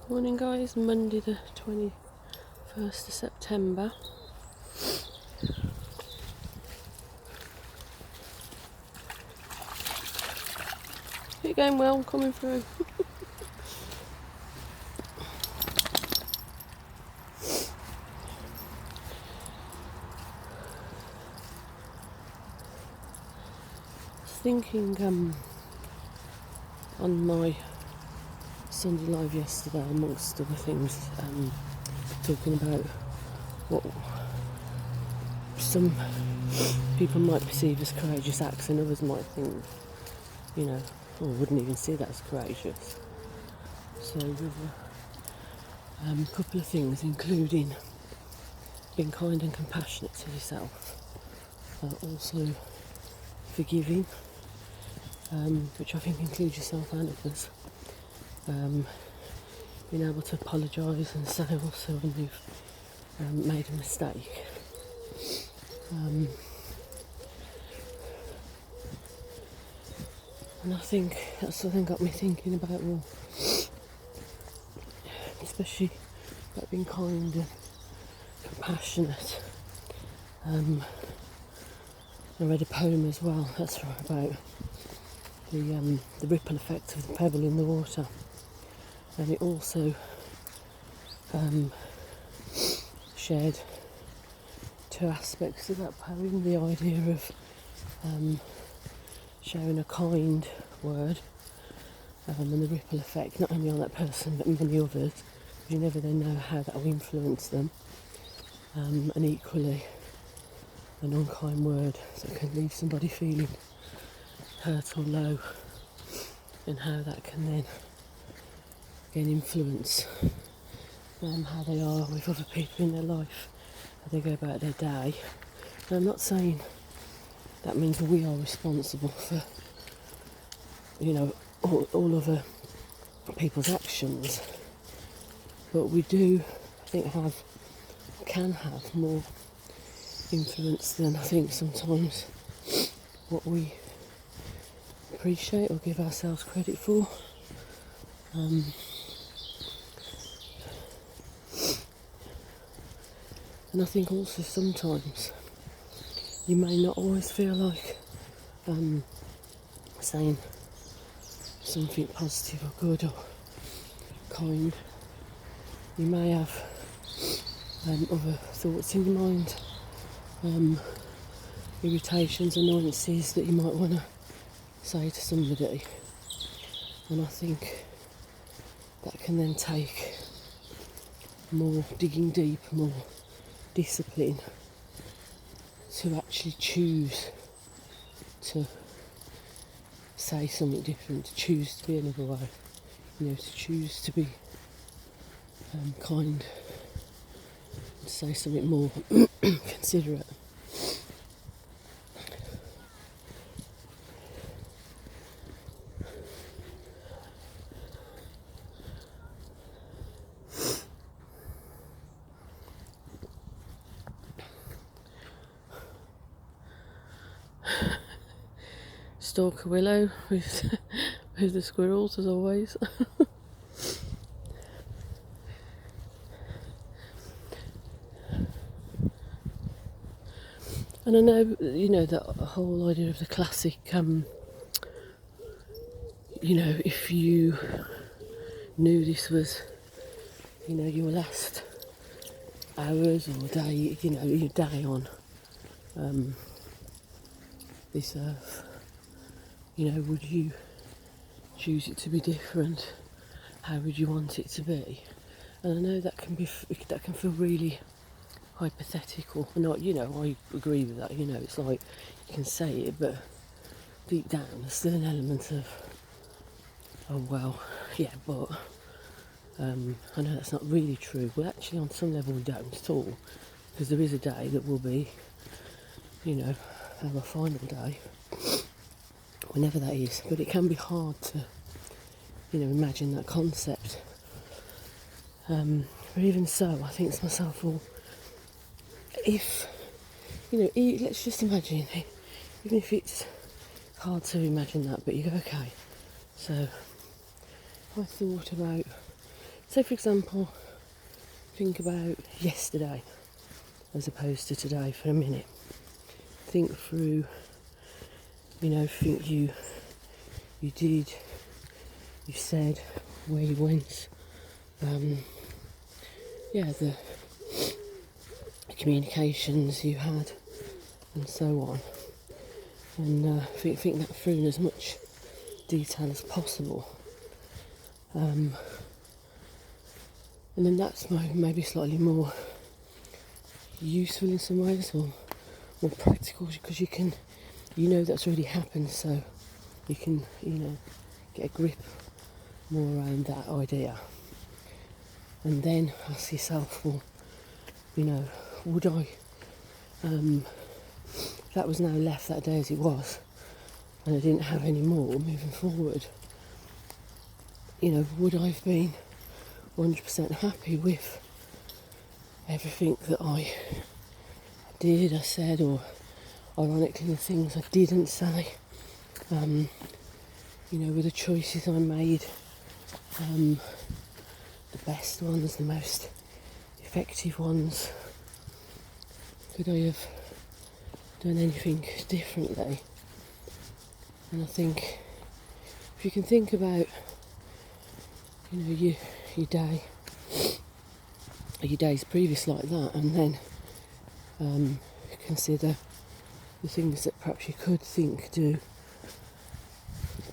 Morning guys, Monday the 21st of September. You're going well, coming through. I was thinking on my Sunday live yesterday, amongst other things, talking about what some people might perceive as courageous acts and others might think, or wouldn't even see that as courageous. So with a couple of things, including being kind and compassionate to yourself, also forgiving, which I think includes yourself and others, being able to apologise and say also when you've made a mistake. And I think that's something got me thinking about, well, especially about being kind and compassionate. I read a poem as well, that's right, about the ripple effect of the pebble in the water. And it also shared two aspects of that poem, the idea of sharing a kind word and the ripple effect, not only on that person but many others, because you never then know how that will influence them, and equally an unkind word that can leave somebody feeling hurt or low, and how that can then again influence how they are with other people in their life, how they go about their day. And I'm not saying that means we are responsible for, all other people's actions, but we do, I think, can have more influence than I think sometimes what we appreciate or give ourselves credit for. And I think also sometimes you may not always feel like saying something positive or good or kind. You may have other thoughts in your mind, irritations, annoyances that you might want to say to somebody. And I think that can then take more digging deep, more discipline to actually choose to say something different, to choose to be another way, to choose to be kind, to say something more considerate. Stalk a willow with the squirrels as always. And I know, that whole idea of the classic, if you knew this was, your last hours or day, your day on this earth, would you choose it to be different? How would you want it to be? And I know that can feel really hypothetical. Not, I agree with that. It's like you can say it, but deep down there's still an element of, oh well, yeah, but I know that's not really true. Well, actually, on some level, we don't at all, because there is a day that will be, our final day, whenever that is. But it can be hard to, imagine that concept. But even so, I think to myself, well, if, let's just imagine, even if it's hard to imagine that, but you go, okay, so I thought about say for example, think about yesterday as opposed to today for a minute. Think through, think you did, you said, where you went, the communications you had, and so on. And think that through in as much detail as possible. And then that's maybe slightly more useful in some ways, or more practical, because that's already happened, so you can, get a grip more around that idea. And then ask yourself, well, would I, if that was now left that day as it was, and I didn't have any more moving forward, would I have been 100% happy with everything that I did, I said, or ironically the things I didn't say, with the choices I made, the best ones, the most effective ones? Could I have done anything differently? And I think if you can think about, your day, or your days previous like that, and then consider the things that perhaps you could do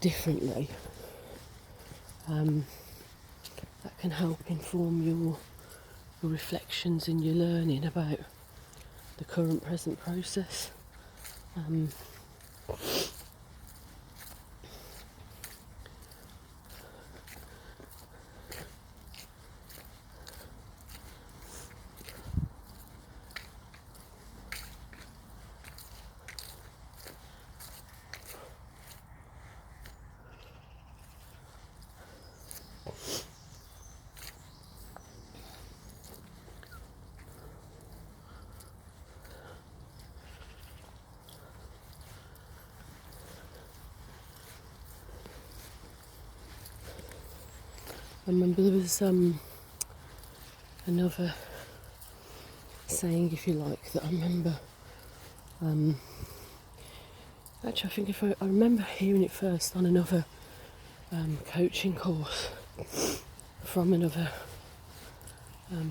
differently, that can help inform your reflections and your learning about the current present process. I remember there was another saying, if you like, that I remember. Actually, I think if I remember hearing it first on another coaching course from another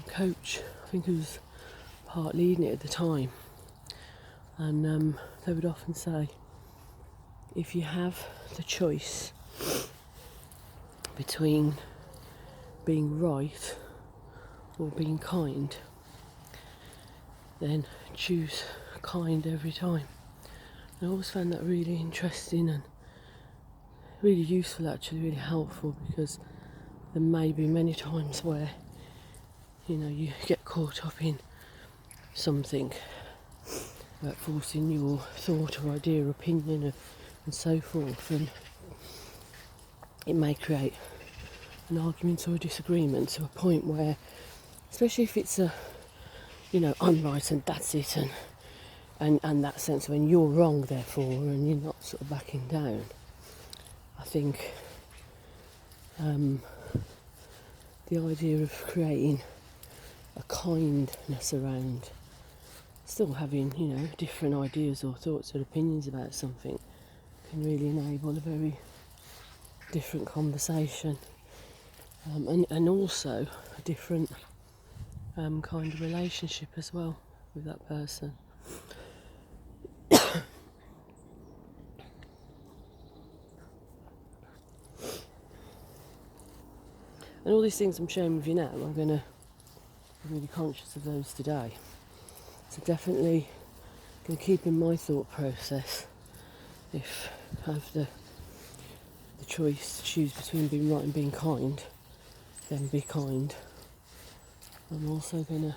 coach. I think who was part leading it at the time, and they would often say, if you have the choice between being right or being kind, then choose kind every time. And I always found that really interesting and really useful, actually, really helpful, because there may be many times where you get caught up in something about forcing your thought or idea or opinion and so forth, and it may create an argument or a disagreement to a point where, especially if it's I'm right and that's it, and that sense when you're wrong therefore, and you're not sort of backing down, I think the idea of creating a kindness around still having different ideas or thoughts or opinions about something can really enable a very different conversation, and also a different kind of relationship as well with that person. And all these things I'm sharing with you now, I'm going to be really conscious of those today. So definitely going to keep in my thought process, if I have the choice to choose between being right and being kind, then be kind. I'm also going to,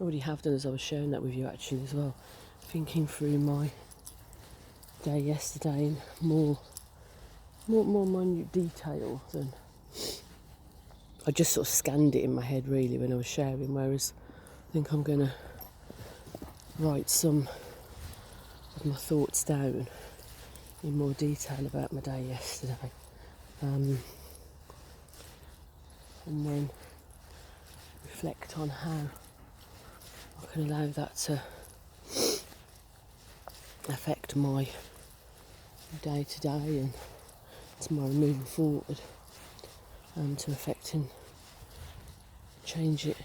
already have done as I was sharing that with you actually as well, thinking through my day yesterday in more minute detail than I just sort of scanned it in my head really when I was sharing, whereas I think I'm going to write some of my thoughts down in more detail about my day yesterday. and then reflect on how I can allow that to affect my day to day and tomorrow moving forward, to affect and change it.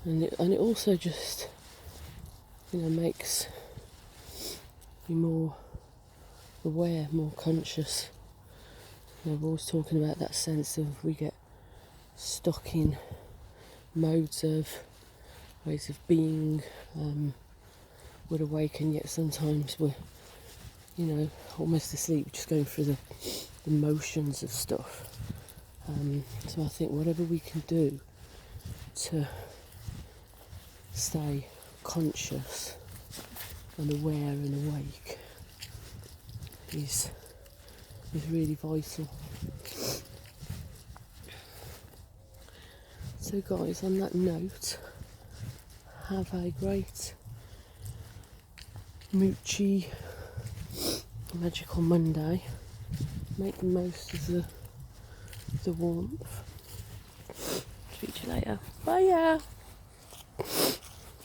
And it also just, makes you more aware, more conscious. We're always talking about that sense of we get stuck in modes of ways of being. We're awake and yet sometimes we're, almost asleep, just going through the motions of stuff. So I think whatever we can do to stay conscious and aware and awake is really vital. So guys, on that note, have a great moochy magical Monday. Make the most of the warmth. Speak to you later. Bye.